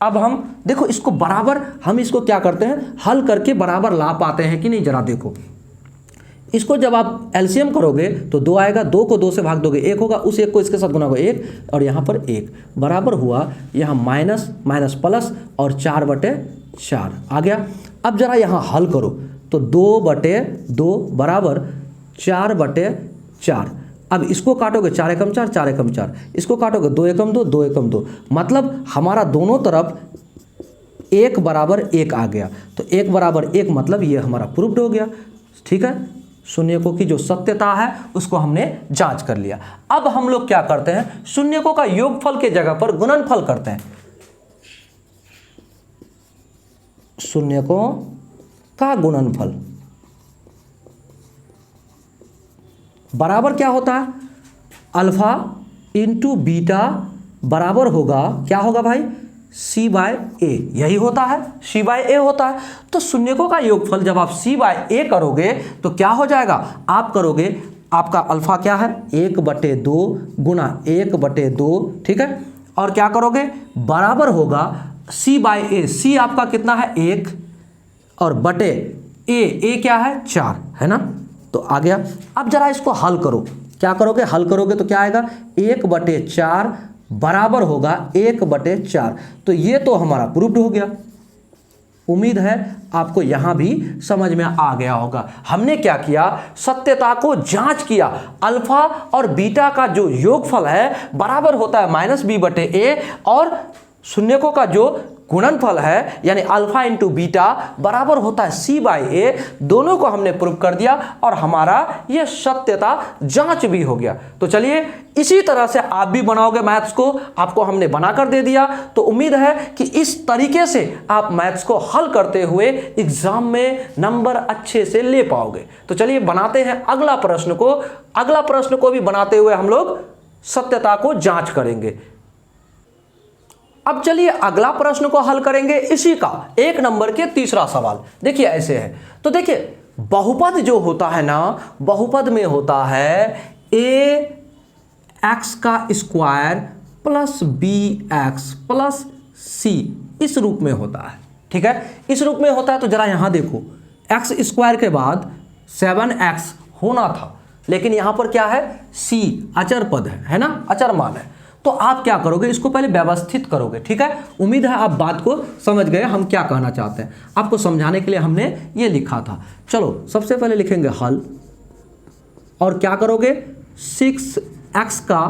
S1: अब हम देखो इसको बराबर, हम इसको क्या करते हैं? हल करके बराबर ला पाते हैं कि नहीं, जरा देखो। इसको जब आप एलसीएम करोगे तो 2 आएगा, 2 को 2 से भाग दोगे 1 होगा, उस 1 को इसके साथ गुना होगा 1, और यहाँ पर 1 बराबर हुआ, यहाँ माइनस माइनस प्लस और 4/4 आ गया। अब जरा यहाँ हल करो तो 2/2 बराबर 4/4। अब इसको काटोगे 4 एकम 4, 4 एकम 4, इसको काटोगे 2 एकम 2, 2 एकम 2, मतलब हमारा दोनों तरफ 1 बराबर 1 आ गया। तो 1 बराबर 1 मतलब ये हमारा प्रूव्ड हो गया। ठीक है, शून्यकों की जो सत्यता है उसको हमने जांच कर लिया। अब हम लोग क्या करते हैं? शून्यकों का योगफल के जगह पर गुणनफल करते हैं। शून्यकों का गुणनफल बराबर क्या होता है? अल्फा इंटू बीटा बराबर होगा, क्या होगा भाई? c/a, यही होता है, c/a होता है। तो शून्यकों का योगफल जब आप c/a करोगे तो क्या हो जाएगा? आप करोगे, आपका अल्फा क्या है? 1/2 गुना 1/2, ठीक है, और क्या करोगे? बराबर होगा c/a। c आपका कितना है? 1, और बटे a क्या है? 4 है ना। तो आ गया। अब जरा इसको हल करो, क्या करोगे? हल करोगे तो क्या आएगा? 1/4 बराबर होगा 1/4। तो ये तो हमारा प्रूव्ड हो गया। उम्मीद है आपको यहां भी समझ में आ गया होगा। हमने क्या किया, सत्यता को जांच किया। अल्फा और बीटा का जो योगफल है बराबर होता है -b/a और शून्यकों का जो गुणनफल है यानी अल्फा इंटू बीटा बराबर होता है c/a। दोनों को हमने प्रूव कर दिया और हमारा यह सत्यता जांच भी हो गया। तो चलिए इसी तरह से आप भी बनाओगे मैथ्स को, आपको हमने बनाकर दे दिया। तो उम्मीद है कि इस तरीके से आप मैथ्स को हल करते हुए एग्जाम में नंबर अच्छे से ले पाओगे। तो चलिए बनाते हैं अगला प्रश्न को। अगला प्रश्न को भी बनाते हुए हम लोग सत्यता को जांच करेंगे। अब चलिए अगला प्रश्न को हल करेंगे, इसी का 1 नंबर के तीसरा सवाल। देखिए ऐसे है, तो देखिए बहुपद जो होता है ना, बहुपद में होता है ax का square plus bx plus c, इस रूप में होता है। ठीक है, इस रूप में होता है। तो जरा यहां देखो, x स्क्वायर के बाद 7x होना था, लेकिन यहां पर क्या है, c अचर पद है ना, अचर मान है। तो आप क्या करोगे, इसको पहले व्यवस्थित करोगे। ठीक है, उम्मीद है आप बात को समझ गए हम क्या कहना चाहते हैं। आपको समझाने के लिए हमने ये लिखा था। चलो सबसे पहले लिखेंगे हल, और क्या करोगे, 6x का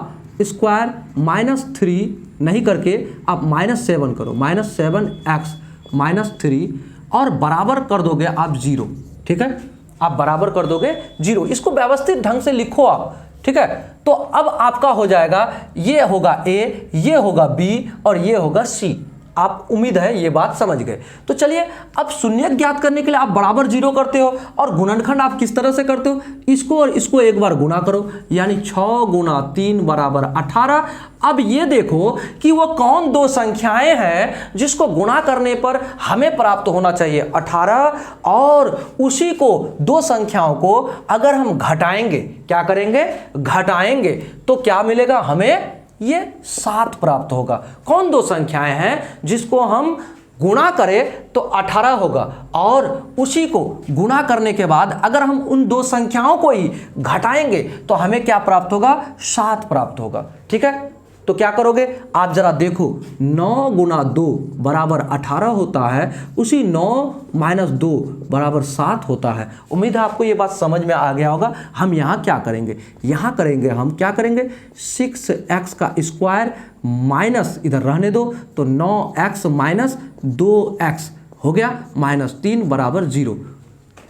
S1: स्क्वायर -3 नहीं करके आप -7 करो, -7x -3 और बराबर कर दोगे आप 0। ठीक है, आप बराबर कर दोगे 0। इसको व्यवस्थित ढंग से लिखो आप। ठीक है, तो अब आपका हो जाएगा, ये होगा a, ये होगा b और ये होगा c। आप उम्मीद है ये बात समझ गए। तो चलिए अब शून्यक ज्ञात करने के लिए आप बराबर 0 करते हो, और गुणनखंड आप किस तरह से करते हो, इसको और इसको एक बार गुणा करो, यानी 6 गुणा 3 बराबर 18। अब ये देखो कि वो कौन दो संख्याएं हैं जिसको गुणा करने पर हमें प्राप्त होना चाहिए 18, और उसी को दो संख्याओं को अगर हम घटाएंगे, क्या करेंगे, घटाएंगे, तो क्या मिलेगा हमें, ये 7 प्राप्त होगा। कौन दो संख्याएं हैं जिसको हम गुणा करें तो 18 होगा, और उसी को गुणा करने के बाद अगर हम उन दो संख्याओं को ही घटाएंगे तो हमें क्या प्राप्त होगा, 7 प्राप्त होगा। ठीक है, तो क्या करोगे आप जरा देखो, 9 गुणा 2 बराबर 18 होता है, उसी 9 - 2 बराबर 7 होता है। उम्मीद है आपको ये बात समझ में आ गया होगा। हम यहाँ क्या करेंगे, यहाँ करेंगे, हम क्या करेंगे, 6x का स्क्वायर माइनस, इधर रहने दो, तो 9x - 2x हो गया, -3 बराबर 0।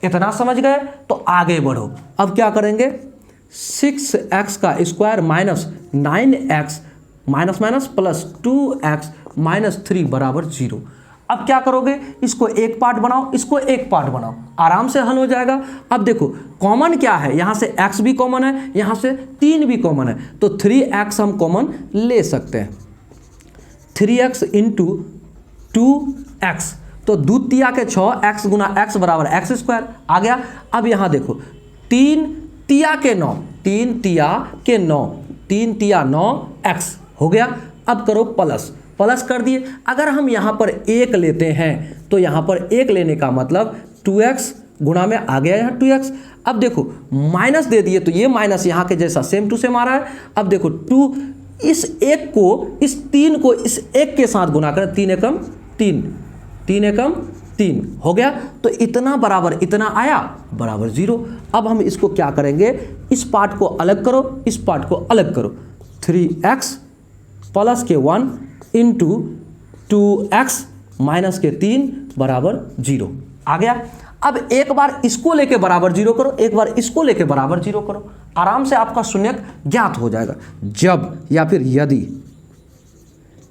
S1: इतना समझ गए, तो आगे बढ़ो। अब क्या करेंगे, 6x का square -9x minus plus 2x -3 बराबर 0। अब क्या करोगे, इसको एक पार्ट बनाओ, इसको एक पार्ट बनाओ, आराम से हल हो जाएगा। अब देखो कॉमन क्या है, यहाँ से x भी कॉमन है, यहाँ से 3 भी कॉमन है, तो 3x हम कॉमन ले सकते हैं। 3x इंटू 2x, तो द्वितीया के 6, x गुना x बराबर x स्क्वायर आ गया। अब यहाँ देखो 3 तिया के 9, 3 तिया के 9, 3 तिया 9x हो गया। अब करो प्लस, प्लस कर दिए। अगर हम यहाँ पर 1 लेते हैं तो यहाँ पर 1 लेने का मतलब 2x गुणा में आ गया यहाँ 2x। अब देखो माइनस दे दिए, तो ये माइनस यहाँ के जैसा सेम टू सेम आ रहा है। अब देखो 2, इस 1 को, इस 3 को इस 1 के साथ गुणा करें, 3 एकम 3, 3 एकम 3 हो गया। तो इतना बराबर इतना आया, बराबर 0। अब हम इसको क्या करेंगे, इस पार्ट को अलग करो, इस पार्ट को अलग करो, 3x प्लस के 1 इंटू 2x माइनस के 3 बराबर 0 आ गया। अब एक बार इसको लेके बराबर 0 करो, एक बार इसको लेके बराबर 0 करो, आराम से आपका शून्यक ज्ञात हो जाएगा। जब या फिर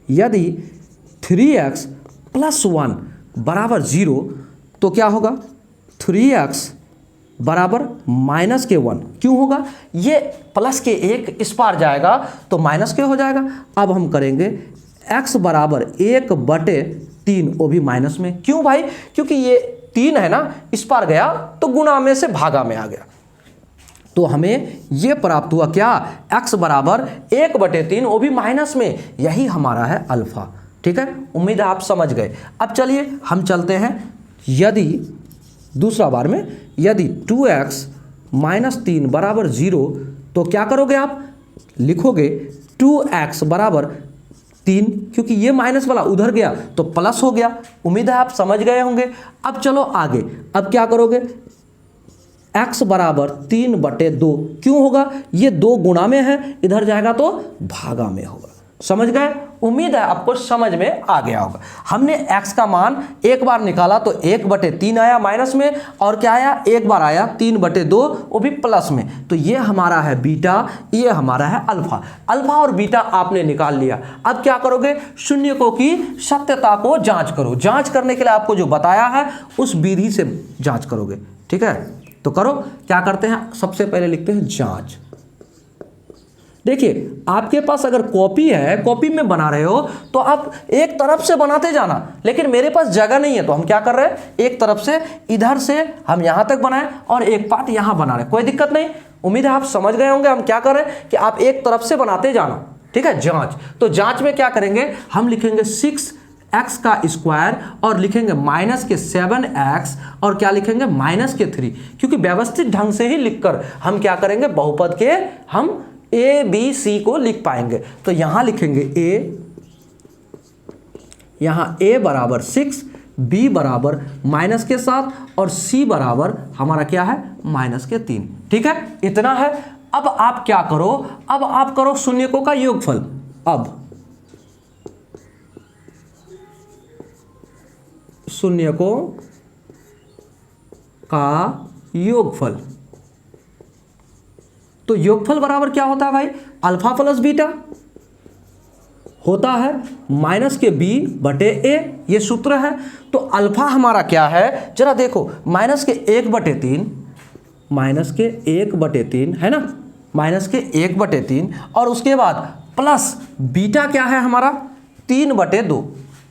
S1: यदि 3x प्लस 1 बराबर 0, तो क्या होगा, 3x बराबर माइनस के 1 क्यों होगा, ये प्लस के 1 इस पार जाएगा तो माइनस के हो जाएगा। अब हम करेंगे x बराबर 1/3, वो भी माइनस में। क्यों भाई, क्योंकि ये 3 है ना, इस पार गया तो गुणा में से भागा में आ गया, तो हमें ये प्राप्त हुआ क्या, x बराबर 1/3, वो भी माइनस में। यही हमारा है अल्फा। ठीक है, उम्मीद है आप समझ गए। अब चलिए हम चलते हैं, यदि दूसरा बार में, यदि 2x - 3 बराबर 0, तो क्या करोगे आप, लिखोगे 2x बराबर 3, क्योंकि ये माइनस वाला उधर गया तो प्लस हो गया। उम्मीद है आप समझ गए होंगे। अब चलो आगे, अब क्या करोगे, x बराबर 3/2 क्यों होगा, ये 2 गुणा में है, इधर जाएगा तो भागा में होगा। समझ गए? उम्मीद है आपको समझ में आ गया होगा। हमने x का मान एक बार निकाला तो 1/3 आया माइनस में, और क्या आया, एक बार आया 3/2, वो भी प्लस में। तो ये हमारा है बीटा, ये हमारा है अल्फा। अल्फा और बीटा आपने निकाल लिया। अब क्या करोगे, शून्यकों की सत्यता को जांच करो। जांच करने के लिए आपको जो बताया है उस विधि से जांच करोगे। ठीक है, तो करो। क्या करते हैं, सबसे पहले लिखते हैं जांच। देखिए आपके पास अगर कॉपी है, कॉपी में बना रहे हो तो आप एक तरफ से बनाते जाना, लेकिन मेरे पास जगह नहीं है तो हम क्या कर रहे हैं, एक तरफ से इधर से हम यहां तक बनाए और एक पार्ट यहां बना रहे हैं। कोई दिक्कत नहीं। उम्मीद है आप समझ गए होंगे हम क्या कर रहे हैं, कि आप एक तरफ से बनाते जाना। ठीक है, जांच। तो जांच में क्या करेंगे, हम लिखेंगे 6x का स्क्वायर और लिखेंगे माइनस के 7x और क्या लिखेंगे, माइनस के 3, क्योंकि व्यवस्थित ढंग से ही लिखकर हम क्या करेंगे, बहुपद के हम ए बी सी को लिख पाएंगे। तो यहां लिखेंगे a, यहां a बराबर 6, b बराबर माइनस के 7 और c बराबर हमारा क्या है, माइनस के 3। ठीक है, इतना है। अब आप क्या करो, अब आप करो शून्यकों का योगफल। अब शून्यकों का योगफल, तो योगफल बराबर क्या होता है भाई, अल्फा प्लस बीटा होता है माइनस के b बटे a, ये सूत्र है। तो अल्फा हमारा क्या है, जरा देखो, माइनस के 1/3, माइनस के 1/3 है ना, माइनस के 1/3 और उसके बाद प्लस बीटा क्या है हमारा 3/2,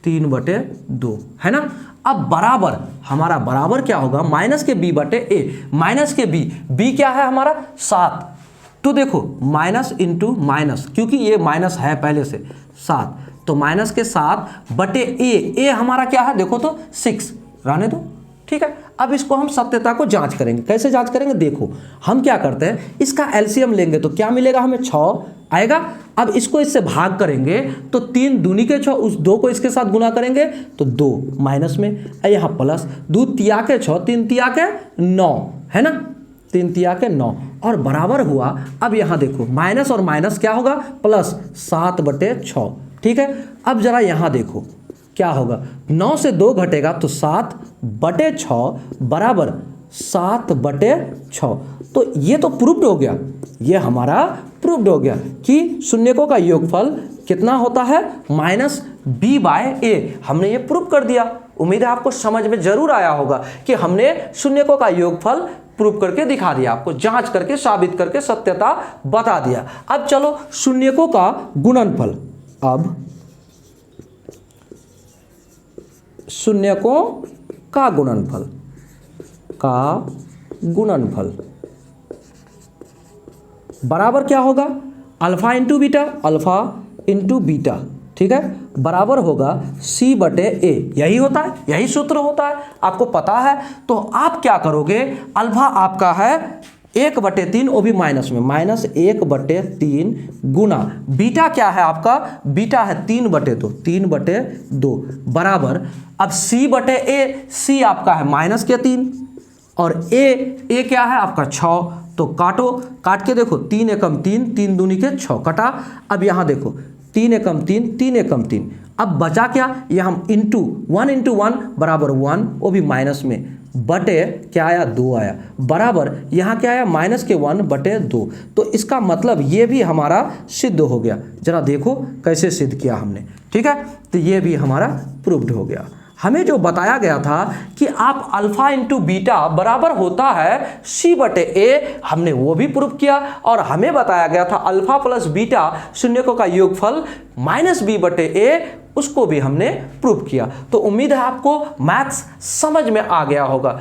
S1: 3/2 है ना। अब बराबर हमारा बराबर क्या होगा, माइनस के b बटे a, माइनस के b क्या है हमारा 7। तो देखो माइनस इंटू माइनस, क्योंकि ये माइनस है पहले से 7, तो माइनस के 7 बटे a हमारा क्या है, देखो तो 6, रहने दो। ठीक है, अब इसको हम सत्यता को जांच करेंगे। कैसे जांच करेंगे, देखो हम क्या करते हैं, इसका एलसीएम लेंगे तो क्या मिलेगा हमें, 6 आएगा। अब इसको इससे भाग करेंगे तो 3 दूनी के 6, उस 2 को इसके साथ गुना करेंगे तो 2 माइनस में, यहाँ प्लस 2 तिया के 6, 3 तिया के 9 है ना, 3 तिया के 9 और बराबर हुआ। अब यहाँ देखो माइनस और माइनस क्या होगा, प्लस 7/6। ठीक है, अब जरा यहाँ देखो क्या होगा, 9 से 2 घटेगा तो 7/6 बराबर 7/6। तो ये तो प्रूव्ड हो गया, ये हमारा प्रूव्ड हो गया कि शून्यकों का योगफल कितना होता है, माइनस b/a। हमने ये प्रूव कर दिया। उम्मीद है आपको समझ में जरूर आया होगा कि हमने शून्यकों का योगफल प्रूव करके दिखा दिया, आपको जांच करके साबित करके सत्यता बता दिया। अब चलो शून्यकों का गुणनफल। अब शून्यकों का गुणनफल बराबर क्या होगा, alpha into beta, alpha into beta. ठीक है, बराबर होगा c/a। यही होता है, यही सूत्र होता है, आपको पता है। तो आप क्या करोगे, अल्फा आपका है 1/3, वो भी माइनस में, माइनस 1/3 गुना बीटा क्या है आपका, बीटा है 3/2 बराबर। अब c/a, c आपका है माइनस के 3 और a क्या है आपका 6। तो काटो, काट के देखो 3 एकम 3, 3 दूनी के 6 कटा। अब यहाँ देखो 3 एकम 3, 3 एकम 3। अब बचा क्या, ये हम इंटू 1 इंटू 1 बराबर 1, वो भी माइनस में, बटे क्या आया 2 आया, बराबर यहाँ क्या आया माइनस के 1/2। तो इसका मतलब ये भी हमारा सिद्ध हो गया। जरा देखो कैसे सिद्ध किया हमने। ठीक है, तो ये भी हमारा प्रूव्ड हो गया। हमें जो बताया गया था कि आप अल्फा इंटू बीटा बराबर होता है c/a, हमने वो भी प्रूव किया। और हमें बताया गया था अल्फा प्लस बीटा शून्यकों का योगफल माइनस b/a, उसको भी हमने प्रूव किया। तो उम्मीद है आपको मैथ्स समझ में आ गया होगा।